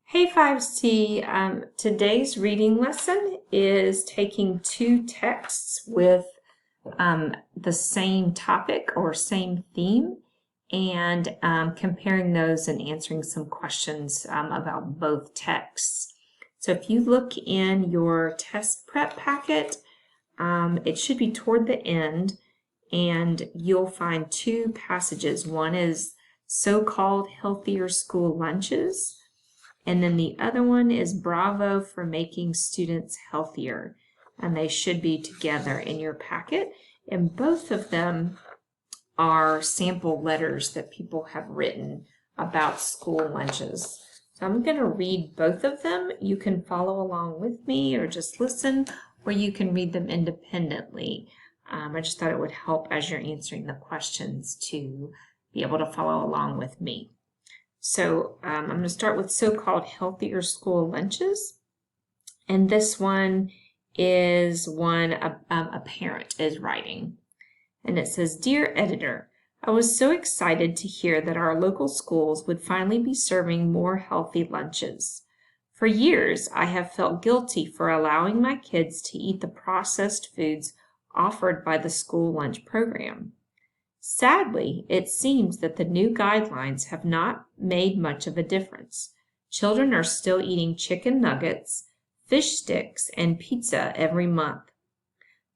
Hey 5C, today's reading lesson is taking two texts with the same topic or same theme and comparing those and answering some questions about both texts. So if you look in your test prep packet, it should be toward the end and you'll find two passages. One is so-called healthier school lunches. And then the other one is Bravo for Making Students Healthier. And they should be together in your packet. And both of them are sample letters that people have written about school lunches. So I'm going to read both of them. You can follow along with me or just listen, or you can read them independently. I just thought it would help as you're answering the questions to be able to follow along with me. So I'm going to start with so-called healthier school lunches. And this one is one a parent is writing. And it says, "Dear editor, I was so excited to hear that our local schools would finally be serving more healthy lunches. For years, I have felt guilty for allowing my kids to eat the processed foods offered by the school lunch program. Sadly, it seems that the new guidelines have not made much of a difference. Children are still eating chicken nuggets, fish sticks, and pizza every month.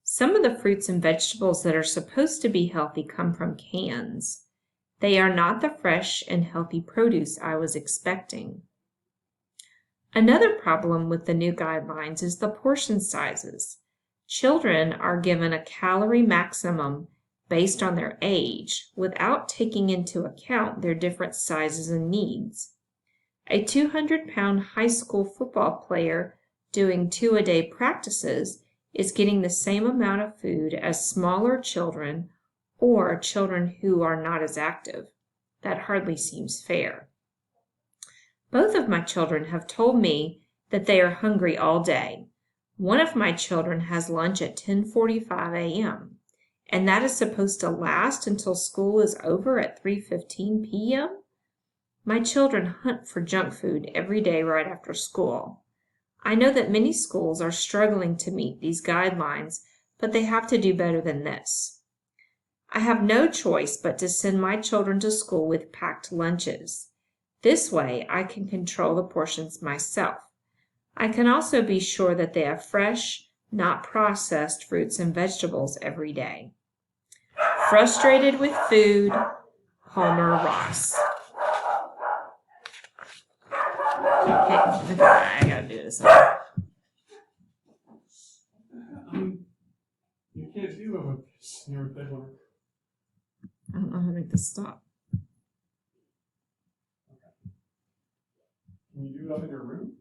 Some of the fruits and vegetables that are supposed to be healthy come from cans. They are not the fresh and healthy produce I was expecting. Another problem with the new guidelines is the portion sizes. Children are given a calorie maximum based on their age, without taking into account their different sizes and needs. A 200-pound high school football player doing 2-a-day practices is getting the same amount of food as smaller children or children who are not as active. That hardly seems fair. Both of my children have told me that they are hungry all day. One of my children has lunch at 10:45 a.m. and that is supposed to last until school is over at 3:15 p.m.? My children hunt for junk food every day right after school. I know that many schools are struggling to meet these guidelines, but they have to do better than this. I have no choice but to send my children to school with packed lunches. This way, I can control the portions myself. I can also be sure that they have fresh, not processed fruits and vegetables every day. Frustrated with food, Homer Ross." Okay, I gotta do this. You can't do a your big one. I don't know how to make this stop. Can you do it up in your room?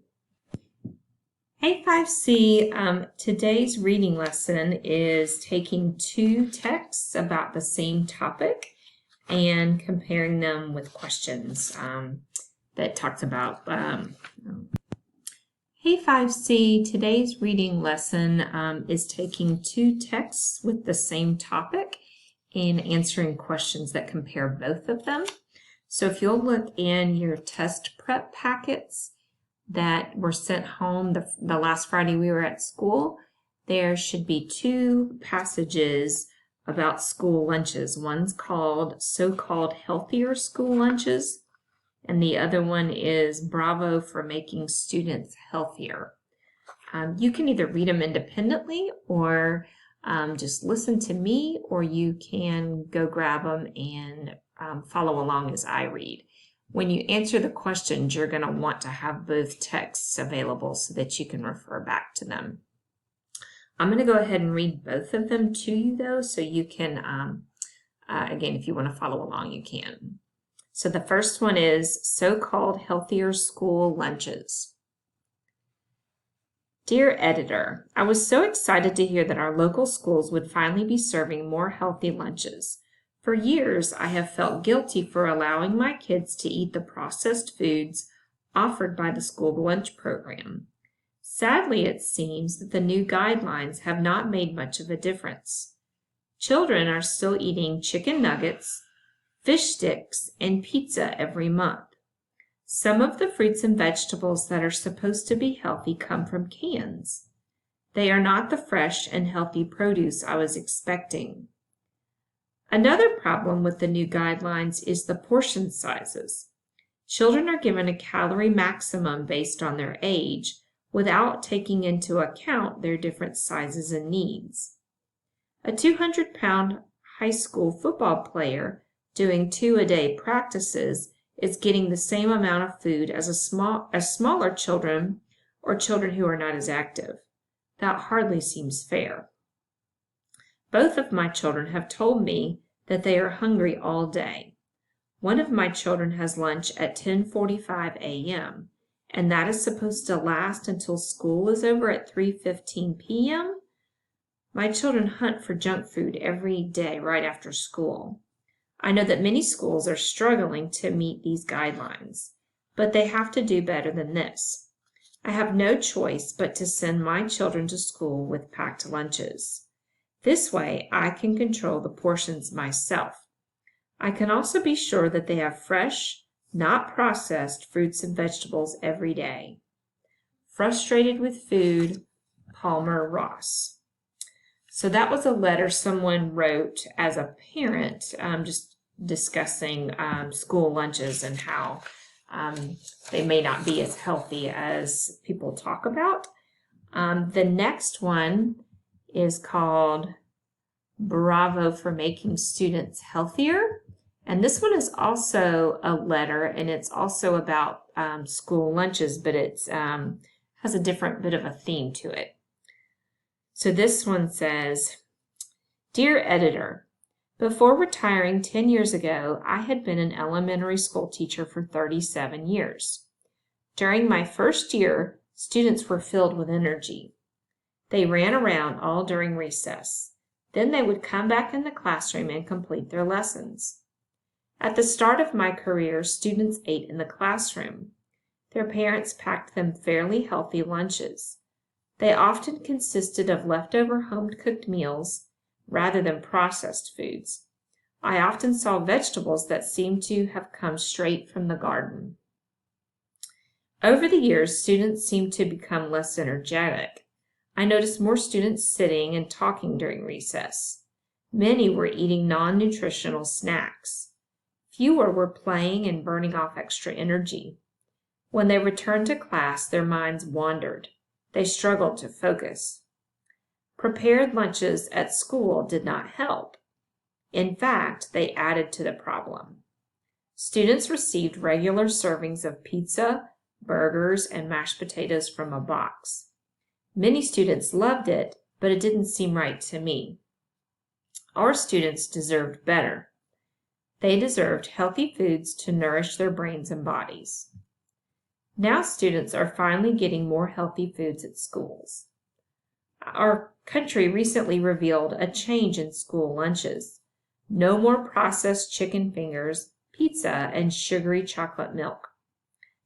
Hey 5C, today's reading lesson is taking two texts about the same topic and comparing them with questions that talks about. Hey 5C, today's reading lesson is taking two texts with the same topic and answering questions that compare both of them. So if you'll look in your test prep packets that were sent home the last Friday we were at school, there should be two passages about school lunches. One's called So-Called Healthier School Lunches, and the other one is Bravo for Making Students Healthier. You can either read them independently or just listen to me, or you can go grab them and follow along as I read. When you answer the questions, you're going to want to have both texts available so that you can refer back to them. I'm going to go ahead and read both of them to you, though, so you can, again, if you want to follow along, you can. So the first one is So-Called Healthier School Lunches. Dear Editor, I was so excited to hear that our local schools would finally be serving more healthy lunches. For years, I have felt guilty for allowing my kids to eat the processed foods offered by the school lunch program. Sadly, it seems that the new guidelines have not made much of a difference. Children are still eating chicken nuggets, fish sticks, and pizza every month. Some of the fruits and vegetables that are supposed to be healthy come from cans. They are not the fresh and healthy produce I was expecting. Another problem with the new guidelines is the portion sizes. Children are given a calorie maximum based on their age without taking into account their different sizes and needs. A 200-pound high school football player doing 2-a-day practices is getting the same amount of food as smaller children or children who are not as active. That hardly seems fair. Both of my children have told me that they are hungry all day. One of my children has lunch at 10:45 a.m., and that is supposed to last until school is over at 3:15 p.m. My children hunt for junk food every day right after school. I know that many schools are struggling to meet these guidelines, but they have to do better than this. I have no choice but to send my children to school with packed lunches. This way, I can control the portions myself. I can also be sure that they have fresh, not processed fruits and vegetables every day. Frustrated with food, Palmer Ross. So that was a letter someone wrote as a parent, just discussing school lunches and how they may not be as healthy as people talk about. The next one is called Bravo for Making Students Healthier. And this one is also a letter, and it's also about school lunches, but it has a different bit of a theme to it. So this one says, Dear Editor, before retiring 10 years ago, I had been an elementary school teacher for 37 years. During my first year, students were filled with energy. They ran around all during recess. Then they would come back in the classroom and complete their lessons. At the start of my career, students ate in the classroom. Their parents packed them fairly healthy lunches. They often consisted of leftover home-cooked meals rather than processed foods. I often saw vegetables that seemed to have come straight from the garden. Over the years, students seemed to become less energetic. I noticed more students sitting and talking during recess. Many were eating non-nutritional snacks. Fewer were playing and burning off extra energy. When they returned to class, their minds wandered. They struggled to focus. Prepared lunches at school did not help. In fact, they added to the problem. Students received regular servings of pizza, burgers, and mashed potatoes from a box. Many students loved it, but it didn't seem right to me. Our students deserved better. They deserved healthy foods to nourish their brains and bodies. Now students are finally getting more healthy foods at schools. Our country recently revealed a change in school lunches. No more processed chicken fingers, pizza, and sugary chocolate milk.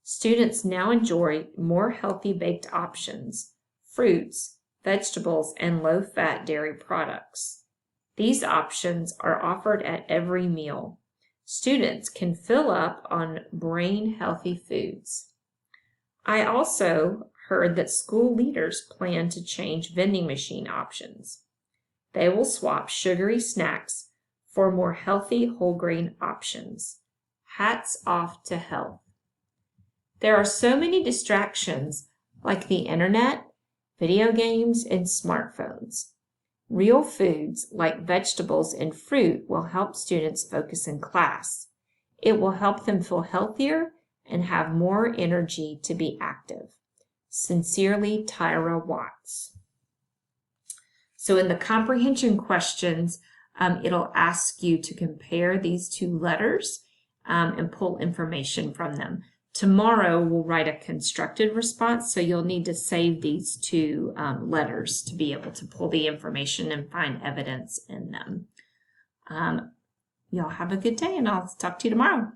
Students now enjoy more healthy baked options, fruits, vegetables, and low-fat dairy products. These options are offered at every meal. Students can fill up on brain-healthy foods. I also heard that school leaders plan to change vending machine options. They will swap sugary snacks for more healthy whole grain options. Hats off to health. There are so many distractions like the internet, video games, and smartphones. Real foods like vegetables and fruit will help students focus in class. It will help them feel healthier and have more energy to be active. Sincerely, Tyra Watts. So in the comprehension questions, it'll ask you to compare these two letters and pull information from them. Tomorrow, we'll write a constructed response, so you'll need to save these two letters to be able to pull the information and find evidence in them. Y'all have a good day, and I'll talk to you tomorrow.